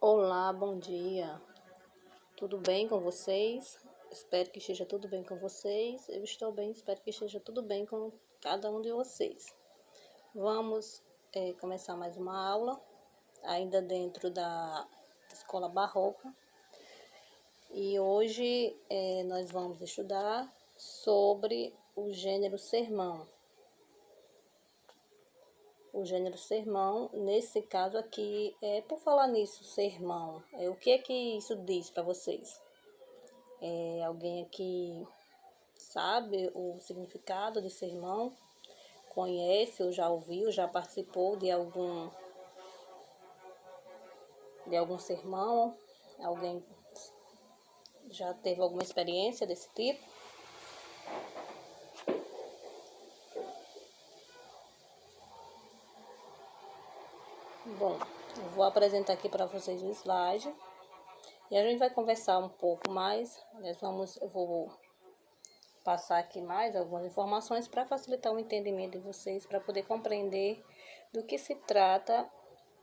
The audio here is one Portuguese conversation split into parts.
Olá, bom dia. Tudo bem com vocês? Espero que esteja tudo bem com vocês. Eu estou bem, espero que esteja tudo bem com cada um de vocês. Vamos começar mais uma aula, ainda dentro da Escola Barroca. E hoje nós vamos estudar sobre o gênero sermão. O gênero sermão, nesse caso aqui, por falar nisso, sermão, o que é que isso diz para vocês? Alguém aqui sabe o significado de sermão? Conhece ou já ouviu, já participou de algum sermão? Alguém já teve alguma experiência desse tipo? Bom, eu vou apresentar aqui para vocês o slide e a gente vai conversar um pouco mais. Eu vou passar aqui mais algumas informações para facilitar o entendimento de vocês, para poder compreender do que se trata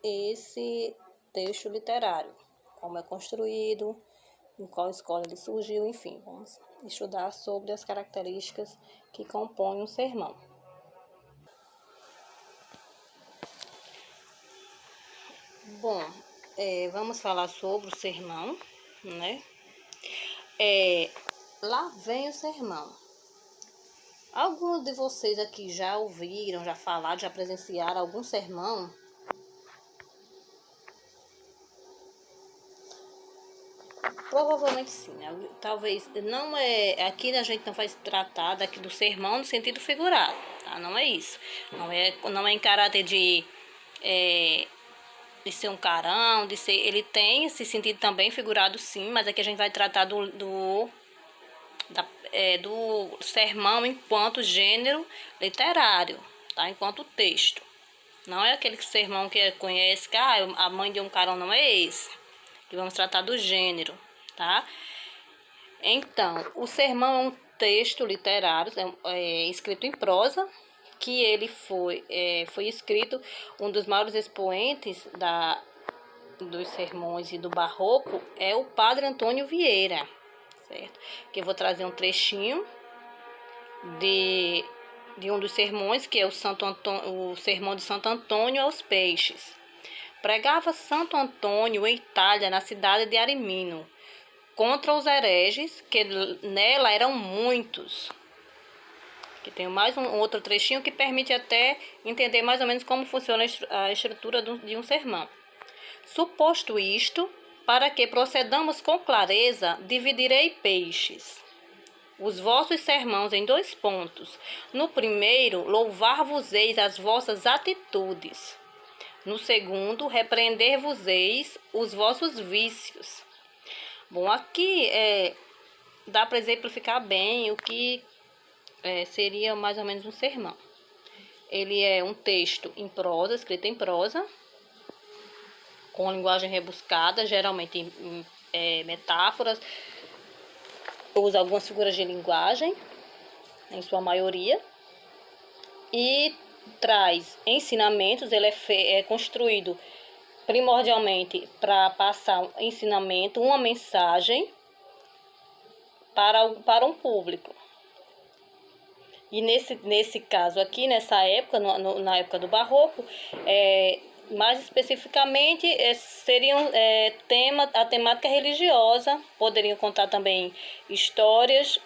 esse texto literário, como é construído, em qual escola ele surgiu, enfim, vamos estudar sobre as características que compõem um sermão. Bom, vamos falar sobre o sermão, né? Lá vem o sermão. Alguns de vocês aqui já ouviram, já falaram, já presenciaram algum sermão? Provavelmente sim, né? Talvez não aqui a gente não vai tratar daqui do sermão no sentido figurado, tá? Não é isso. Não é em caráter de ser um carão, ele tem esse sentido também figurado sim, mas aqui a gente vai tratar do sermão enquanto gênero literário, tá? Enquanto texto. Não é aquele sermão que conhece que a mãe de um carão, não é esse. E vamos tratar do gênero, tá? Então, o sermão é um texto literário, escrito em prosa, que ele foi escrito, um dos maiores expoentes dos sermões e do barroco é o Padre Antônio Vieira, certo? Que eu vou trazer um trechinho de um dos sermões, que é o sermão de Santo Antônio aos Peixes. Pregava Santo Antônio em Itália, na cidade de Arimino, contra os hereges, que nela eram muitos. Que tem mais um outro trechinho que permite até entender mais ou menos como funciona a estrutura de um sermão. Suposto isto, para que procedamos com clareza, dividirei peixes os vossos sermãos em 2 pontos. No primeiro, louvar-vos-eis as vossas atitudes. No segundo, repreender-vos-eis os vossos vícios. Bom, aqui dá para exemplificar bem o que seria mais ou menos um sermão. Ele é um texto em prosa, escrito em prosa, com linguagem rebuscada, geralmente em metáforas, usa algumas figuras de linguagem, em sua maioria, e traz ensinamentos. Ele é construído primordialmente para passar um ensinamento, uma mensagem para um público. E nesse caso aqui, nessa época, na época do Barroco, mais especificamente, seriam a temática religiosa, poderiam contar também histórias,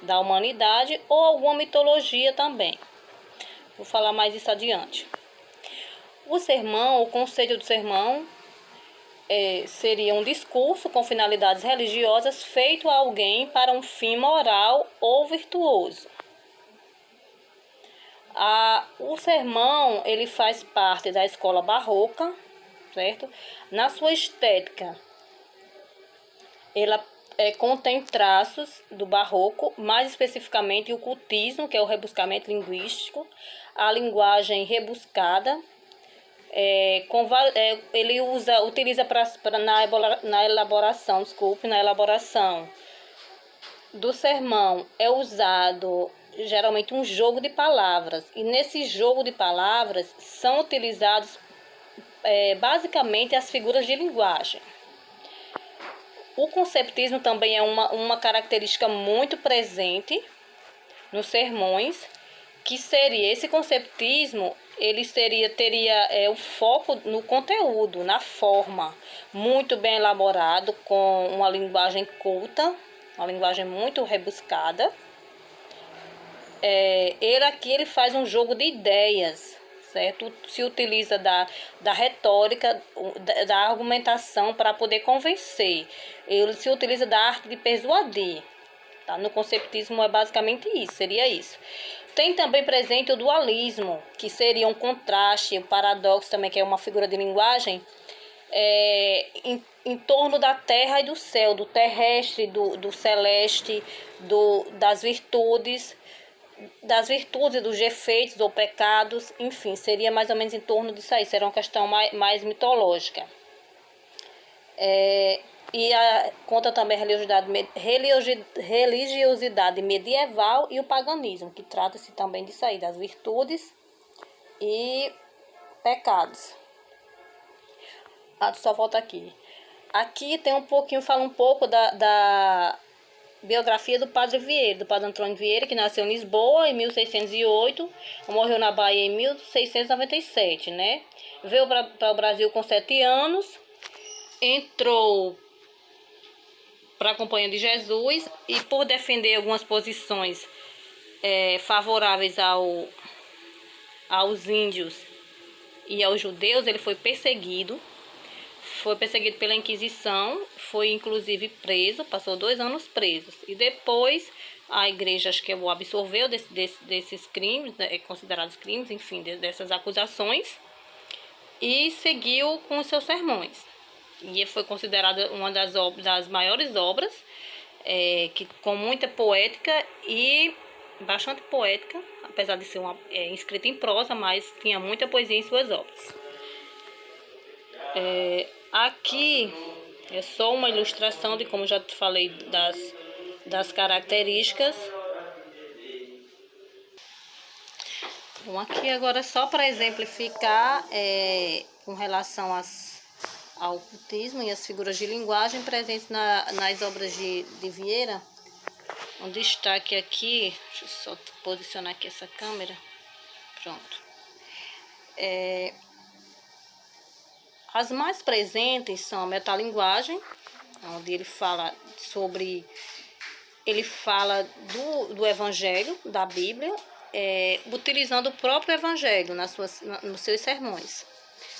da humanidade ou alguma mitologia também. Vou falar mais isso adiante. O conceito do sermão seria um discurso com finalidades religiosas feito a alguém para um fim moral ou virtuoso. O sermão, ele faz parte da escola barroca, certo? Na sua estética, ela contém traços do barroco, mais especificamente o cultismo, que é o rebuscamento linguístico, a linguagem rebuscada. Ele utiliza na elaboração do sermão, é usado geralmente um jogo de palavras. E nesse jogo de palavras são utilizados basicamente as figuras de linguagem. O conceptismo também é uma característica muito presente nos sermões, que seria esse conceptismo, ele teria o foco no conteúdo, na forma, muito bem elaborado, com uma linguagem culta, uma linguagem muito rebuscada. Ele faz um jogo de ideias, certo? Se utiliza da retórica, da argumentação para poder convencer. Ele se utiliza da arte de persuadir. Tá? No conceptismo é basicamente isso, seria isso. Tem também presente o dualismo, que seria um contraste, o paradoxo também, que é uma figura de linguagem, em torno da terra e do céu, do terrestre, do celeste, das virtudes e dos defeitos ou pecados, enfim, seria mais ou menos em torno disso aí, seria uma questão mais mitológica. Conta também a religiosidade medieval e o paganismo, que trata-se também disso aí, das virtudes e pecados. Só volta aqui. Aqui tem um pouquinho, fala um pouco da biografia do Padre Vieira, do Padre Antônio Vieira, que nasceu em Lisboa em 1608, morreu na Bahia em 1697, né? Veio para o Brasil com 7 anos, entrou para a Companhia de Jesus e, por defender algumas posições favoráveis aos índios e aos judeus, ele foi perseguido pela Inquisição, foi inclusive preso, passou 2 anos preso. E depois a igreja, acho que o absorveu desses crimes, considerados crimes, enfim, dessas acusações, e seguiu com os seus sermões. E foi considerada uma das maiores obras, com muita poética e bastante poética, apesar de ser escrita em prosa, mas tinha muita poesia em suas obras. Aqui é só uma ilustração de, como já te falei, das características. Bom, aqui agora só para exemplificar com relação ao ocultismo e as figuras de linguagem presentes nas obras de Vieira. Um destaque aqui, deixa eu só posicionar aqui essa câmera. Pronto. As mais presentes são a metalinguagem, onde ele fala do Evangelho, da Bíblia, utilizando o próprio Evangelho nos seus sermões.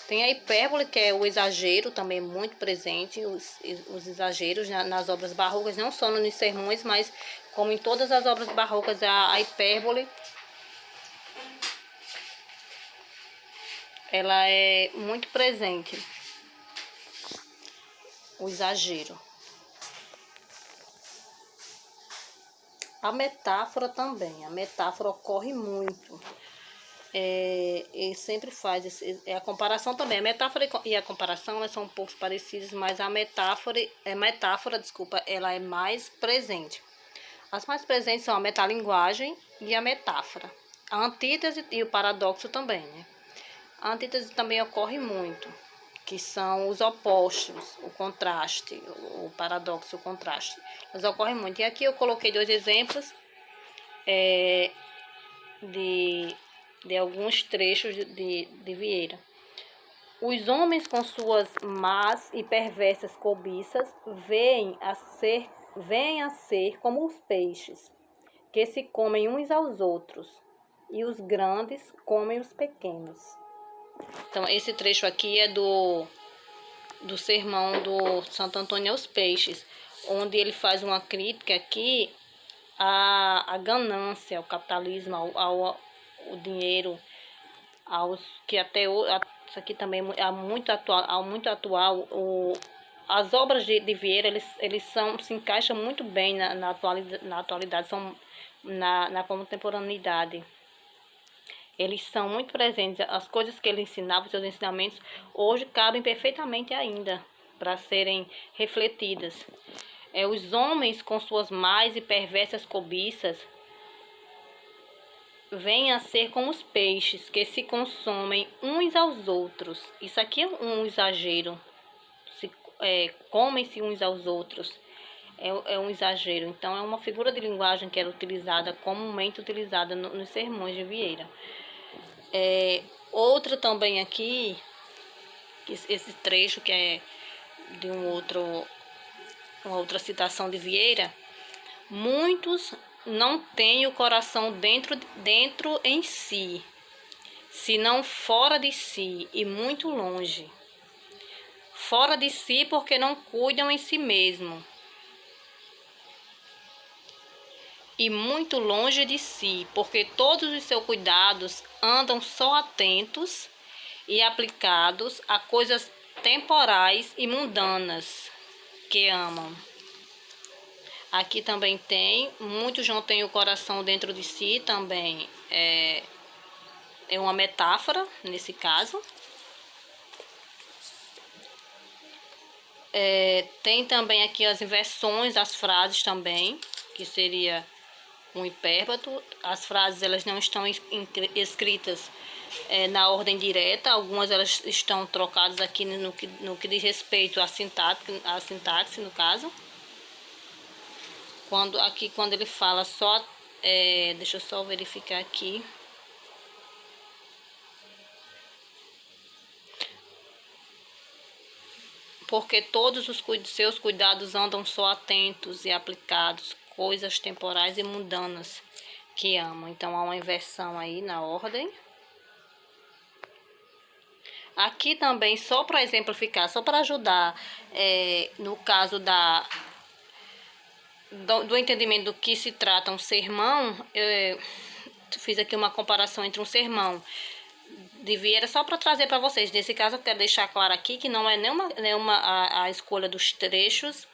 Tem a hipérbole, que é o exagero, também muito presente, os exageros nas obras barrocas, não só nos sermões, mas como em todas as obras barrocas, a hipérbole, ela é muito presente, o exagero. A metáfora também, a metáfora ocorre muito. Ele sempre faz a comparação também. A metáfora e a comparação, elas são um pouco parecidas, mas a metáfora, ela é mais presente. As mais presentes são a metalinguagem e a metáfora. A antítese e o paradoxo também, né? A antítese também ocorre muito, que são os opostos, o contraste, o paradoxo, o contraste. Elas ocorrem muito. E aqui eu coloquei 2 exemplos de alguns trechos de Vieira. Os homens, com suas más e perversas cobiças, vêm a ser como os peixes, que se comem uns aos outros, e os grandes comem os pequenos. Então, esse trecho aqui é do sermão do Santo Antônio aos Peixes, onde ele faz uma crítica aqui à ganância, ao capitalismo, ao dinheiro, que até isso aqui também é muito atual. As obras de Vieira, eles se encaixam muito bem na atualidade, são na contemporaneidade. Eles são muito presentes. As coisas que ele ensinava, os seus ensinamentos, hoje cabem perfeitamente ainda para serem refletidas. Os homens, com suas más e perversas cobiças, venha a ser como os peixes, que se consomem uns aos outros. Isso aqui é um exagero. Comem-se uns aos outros. É um exagero. Então, é uma figura de linguagem que era utilizada, comumente utilizada nos sermões de Vieira. Outra também aqui, esse trecho que é de uma outra citação de Vieira. Muitos não têm o coração dentro em si, senão fora de si e muito longe. Fora de si porque não cuidam em si mesmo. E muito longe de si, porque todos os seus cuidados andam só atentos e aplicados a coisas temporais e mundanas que amam. Aqui também tem, muitos não têm o coração dentro de si, também é uma metáfora nesse caso. Tem também aqui as inversões das frases também, que seria um hipérbato. As frases elas não estão escritas na ordem direta, algumas elas estão trocadas aqui no que diz respeito à sintaxe no caso. Quando ele fala só, deixa eu só verificar aqui. Porque todos os seus cuidados andam só atentos e aplicados, coisas temporais e mundanas que amam. Então, há uma inversão aí na ordem. Aqui também, só para exemplificar, só para ajudar, no caso do entendimento do que se trata um sermão, eu fiz aqui uma comparação entre um sermão de Vieira, só para trazer para vocês. Nesse caso, eu quero deixar claro aqui que não é nenhuma a escolha dos trechos,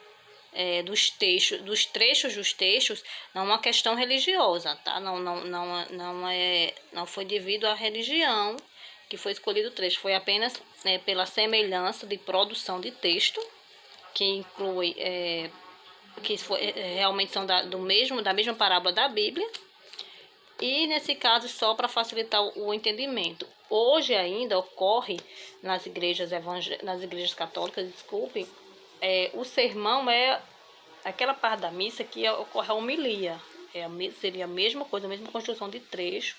dos textos, não é uma questão religiosa, tá? Não foi devido à religião que foi escolhido o trecho, foi apenas pela semelhança de produção de texto, que inclui, realmente são da mesma parábola da Bíblia, e nesse caso só para facilitar o entendimento. Hoje ainda ocorre nas igrejas católicas, o sermão é aquela parte da missa que ocorre a homilia. Seria a mesma coisa, a mesma construção de textos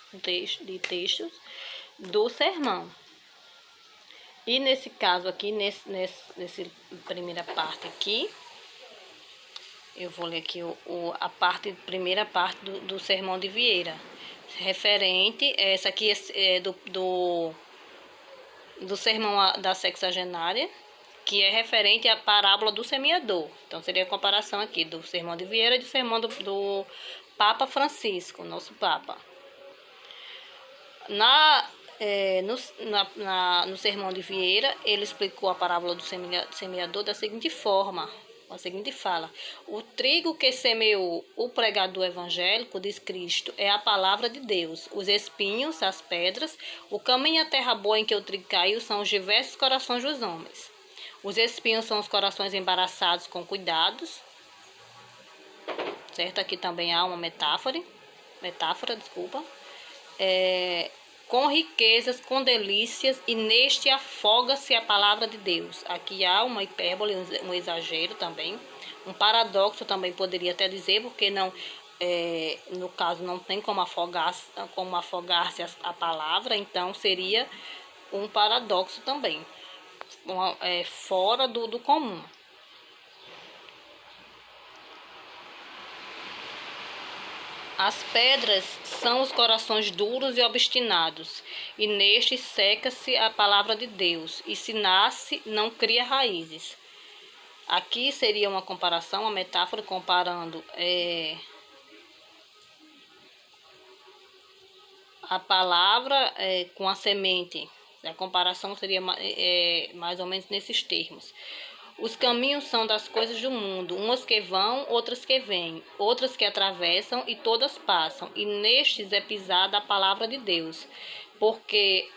do sermão. E nesse caso aqui, nessa primeira parte aqui, eu vou ler aqui a primeira parte do sermão de Vieira. Referente, essa aqui é do sermão da sexagenária, que é referente à parábola do semeador. Então, seria a comparação aqui do sermão de Vieira e do sermão do Papa Francisco, nosso Papa. No sermão de Vieira, ele explicou a parábola do semeador da seguinte forma, a seguinte fala: o trigo que semeou o pregador evangélico, diz Cristo, é a palavra de Deus. Os espinhos, as pedras, o caminho à terra boa em que o trigo caiu são os diversos corações dos homens. Os espinhos são os corações embaraçados com cuidados, certo? Aqui também há uma metáfora, com riquezas, com delícias, e neste afoga-se a palavra de Deus. Aqui há uma hipérbole, um exagero também, um paradoxo também poderia até dizer, porque não, no caso não tem como afogar-se a palavra, então seria um paradoxo também, fora do comum. As pedras são os corações duros e obstinados, e nestes seca-se a palavra de Deus, e se nasce, não cria raízes. Aqui seria uma comparação, uma metáfora comparando a palavra com a semente. A comparação seria mais ou menos nesses termos. Os caminhos são das coisas do mundo, umas que vão, outras que vêm, outras que atravessam e todas passam, e nestes é pisada a palavra de Deus, porque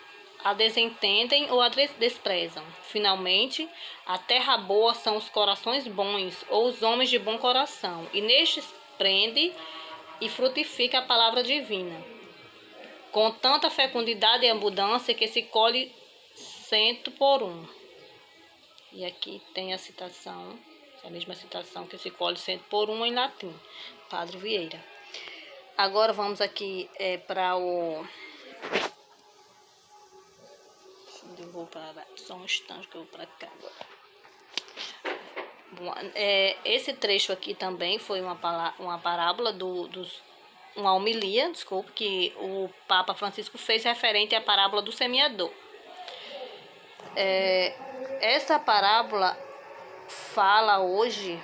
a desentendem ou a desprezam. Finalmente, a terra boa são os corações bons, ou os homens de bom coração, e nestes prende e frutifica a palavra divina. com tanta fecundidade e abundância que se colhe 100 por 1. E aqui tem a citação, a mesma citação, que se colhe 100 por 1 em latim, Padre Vieira. Agora vamos aqui para o... Eu vou para... Só um instante que eu vou para cá agora. Bom, esse trecho aqui também foi uma parábola uma homilia, desculpa, que o Papa Francisco fez referente à parábola do semeador. Essa parábola fala hoje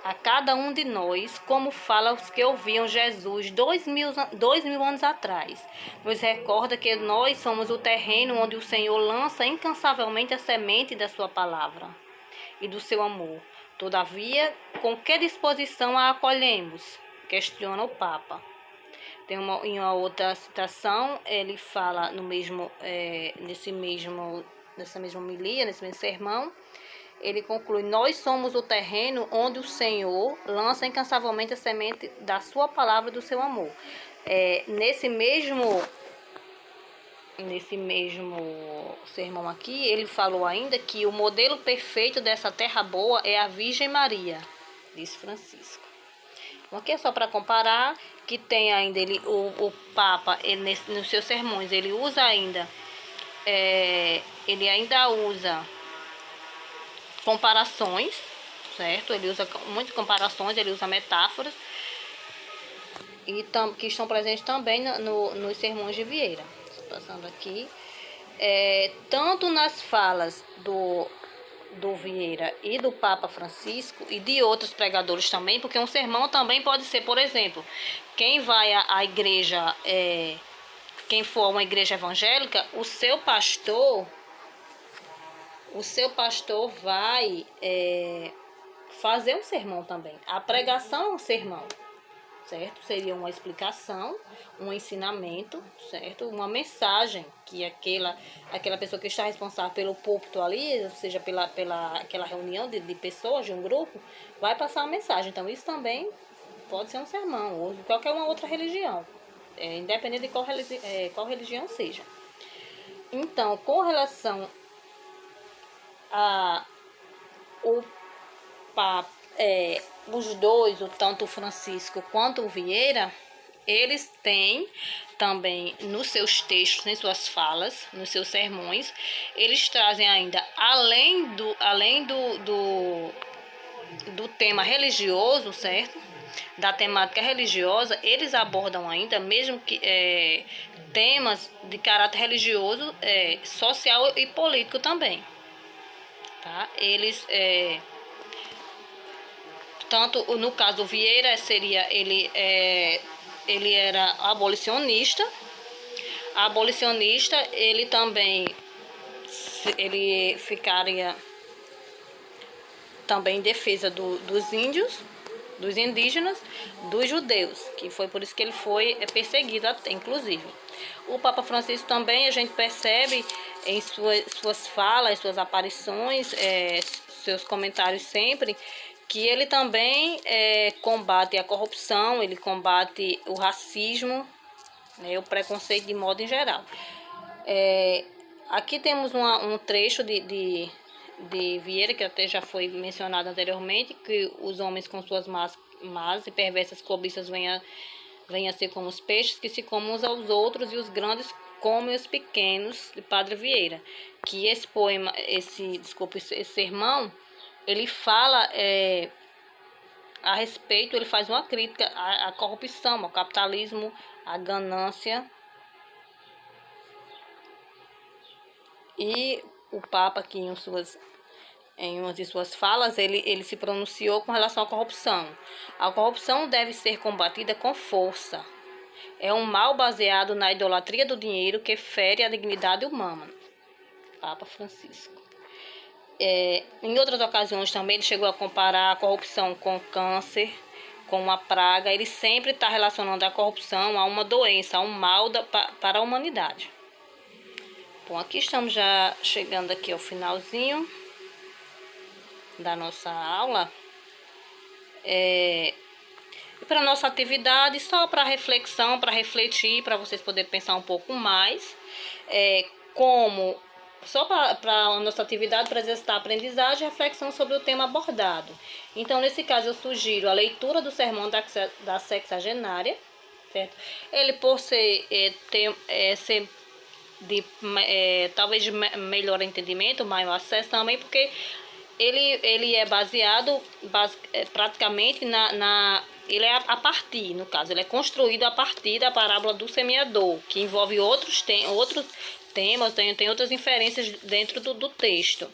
a cada um de nós, como fala os que ouviam Jesus 2000 anos atrás. Nos recorda que nós somos o terreno onde o Senhor lança incansavelmente a semente da sua palavra e do seu amor. Todavia, com que disposição a acolhemos? Questiona o Papa. Tem em uma outra citação, ele fala nessa mesma homilia, nesse mesmo sermão, ele conclui: nós somos o terreno onde o Senhor lança incansavelmente a semente da sua palavra e do seu amor. Nesse mesmo sermão aqui, ele falou ainda que o modelo perfeito dessa terra boa é a Virgem Maria, diz Francisco. Então, aqui é só para comparar, que tem ainda o Papa, nos seus sermões, ele usa ainda, comparações, certo? Ele usa muitas comparações, ele usa metáforas, que estão presentes também nos sermões de Vieira. Passando aqui, tanto nas falas do Vieira e do Papa Francisco e de outros pregadores também, porque um sermão também pode ser, por exemplo, quem vai à igreja, quem for a uma igreja evangélica, o seu pastor vai fazer um sermão também. A pregação é um sermão, certo? Seria uma explicação, um ensinamento, certo? Uma mensagem que aquela pessoa que está responsável pelo púlpito ali, ou seja, aquela reunião de pessoas, de um grupo, vai passar uma mensagem. Então, isso também pode ser um sermão, ou de qualquer uma outra religião, independente de qual religião seja. Então, com relação a os dois, tanto o Francisco quanto o Vieira, eles têm também nos seus textos, em suas falas, nos seus sermões, eles trazem ainda, além do tema religioso, certo? Da temática religiosa, eles abordam ainda, mesmo que temas de caráter religioso, social e político também. Tá? Eles, tanto no caso do Vieira, ele era abolicionista. Ele também ficaria também em defesa dos índios, dos indígenas, dos judeus, que foi por isso que ele foi perseguido até, inclusive. O Papa Francisco também, a gente percebe em suas falas, suas aparições, seus comentários sempre, que ele também combate a corrupção, ele combate o racismo, o preconceito de modo em geral. Aqui temos um trecho de Vieira, que até já foi mencionado anteriormente, que os homens com suas más e perversas cobiças vêm a ser como os peixes que se comem uns aos outros, e os grandes comem os pequenos, de Padre Vieira. Que esse poema, esse sermão, ele fala a respeito, ele faz uma crítica à corrupção, ao capitalismo, à ganância. E o Papa, aqui em uma de suas falas, ele se pronunciou com relação à corrupção. A corrupção deve ser combatida com força. É um mal baseado na idolatria do dinheiro que fere a dignidade humana. Papa Francisco. Em outras ocasiões também ele chegou a comparar a corrupção com câncer, com uma praga. Ele sempre está relacionando a corrupção a uma doença, a um mal para a humanidade. Bom, aqui estamos já chegando aqui ao finalzinho da nossa aula. E para nossa atividade, só para reflexão, para refletir, para vocês poderem pensar um pouco mais, como só para a nossa atividade, para exercitar a aprendizagem e reflexão sobre o tema abordado. Então, nesse caso, eu sugiro a leitura do sermão da sexagenária, certo? Ele, por ser, ser talvez de melhor entendimento, maior acesso também, porque ele é baseado praticamente ele é a partir, no caso, ele é construído a partir da parábola do semeador, que envolve outros temas, tem outras inferências dentro do texto.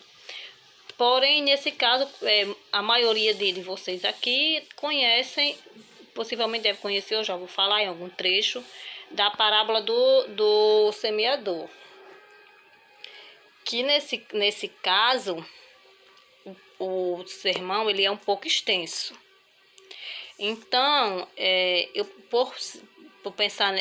Porém, nesse caso, a maioria de vocês aqui conhecem, possivelmente deve conhecer, eu já vou falar em algum trecho, da parábola do semeador. Que nesse caso, o sermão ele é um pouco extenso. Então, eu por pensar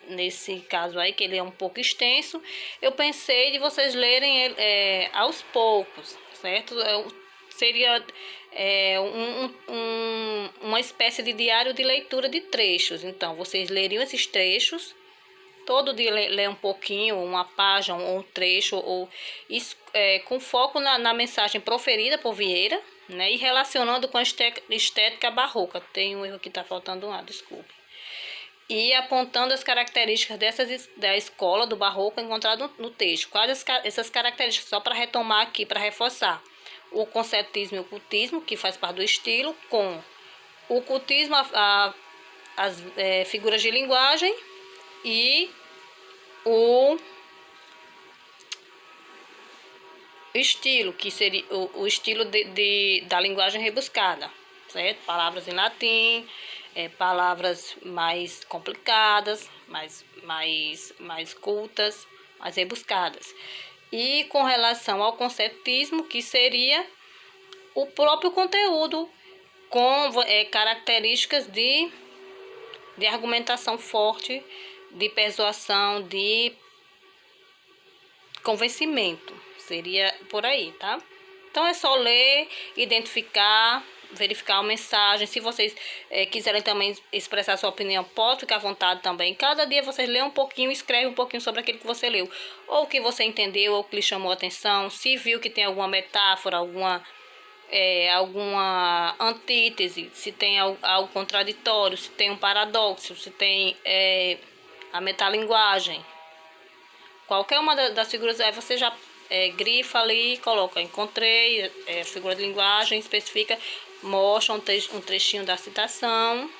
nesse caso aí, que ele é um pouco extenso, eu pensei de vocês lerem ele aos poucos, certo? Seria uma espécie de diário de leitura de trechos. Então, vocês leriam esses trechos, todo dia ler um pouquinho, uma página ou um trecho, ou com foco na mensagem proferida por Vieira, né, e relacionando com a estética barroca. Tem um erro que está faltando desculpe. E apontando as características da escola do barroco encontrado no texto. Quais essas características? Só para retomar aqui, para reforçar. O conceptismo e o cultismo, que faz parte do estilo, com o cultismo, as figuras de linguagem e o estilo, que seria o estilo da linguagem rebuscada, certo? Palavras em latim, palavras mais complicadas, mais cultas, mais rebuscadas. E com relação ao conceptismo, que seria o próprio conteúdo com características de argumentação forte, de persuasão, de convencimento. Seria por aí, tá? Então é só ler, identificar, verificar a mensagem. Se vocês quiserem também expressar sua opinião, pode ficar à vontade também. Cada dia vocês lêem um pouquinho, escreve um pouquinho sobre aquilo que você leu. Ou que você entendeu, ou que lhe chamou a atenção. Se viu que tem alguma metáfora, alguma antítese, se tem algo contraditório, se tem um paradoxo, se tem a metalinguagem. Qualquer uma das figuras, aí você já grifa ali e coloca, encontrei, figura de linguagem, especifica, mostra um trechinho da citação.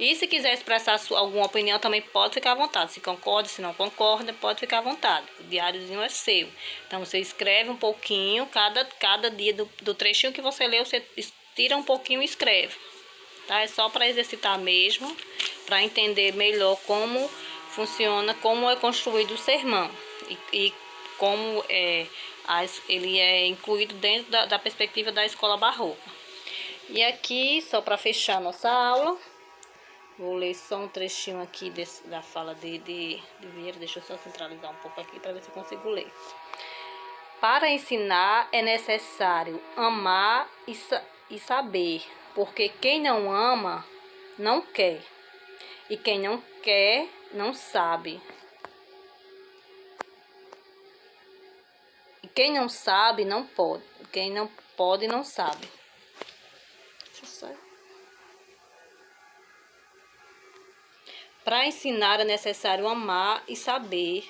E se quiser expressar alguma opinião, também pode ficar à vontade. Se concorda, se não concorda, pode ficar à vontade. O diáriozinho é seu. Então, você escreve um pouquinho, cada dia do trechinho que você leu, você tira um pouquinho e escreve. Tá? É só para exercitar mesmo, para entender melhor como funciona, como é construído o sermão. E como ele é incluído dentro da perspectiva da escola barroca. E aqui, só para fechar nossa aula, vou ler só um trechinho aqui da fala de Vieira. Deixa eu só centralizar um pouco aqui para ver se eu consigo ler. Para ensinar é necessário amar e saber, porque quem não ama não quer, e quem não quer não sabe. E quem não sabe não pode, quem não pode não sabe. Deixa eu só... Para ensinar é necessário amar e saber,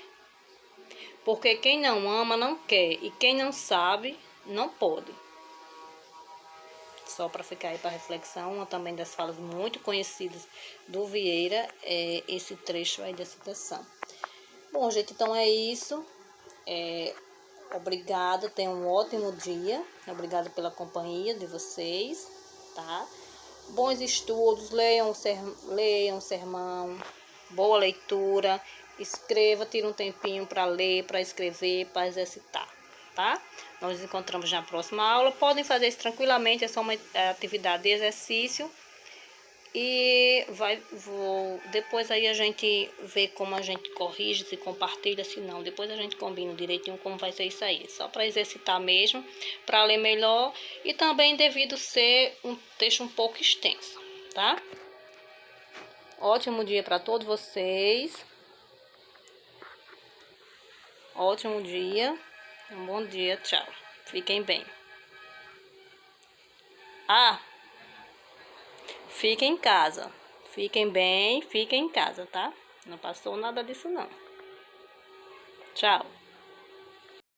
porque quem não ama não quer, e quem não sabe não pode. Só para ficar aí para reflexão, uma também das falas muito conhecidas do Vieira, esse trecho aí da citação. Bom, gente, então é isso. Obrigada, tenham um ótimo dia. Obrigada pela companhia de vocês, tá? Bons estudos, leiam o sermão, boa leitura, escreva, tira um tempinho para ler, para escrever, para exercitar, tá? Nós nos encontramos na próxima aula. Podem fazer isso tranquilamente, é só uma atividade de exercício. E depois aí a gente vê como a gente corrige, se compartilha, se não. Depois a gente combina direitinho como vai ser isso aí. Só para exercitar mesmo, para ler melhor. E também devido ser um texto um pouco extenso, tá? Ótimo dia para todos vocês. Ótimo dia. Um bom dia. Tchau. Fiquem bem. Ah, fiquem em casa. Fiquem bem, fiquem em casa, tá? Não passou nada disso, não. Tchau.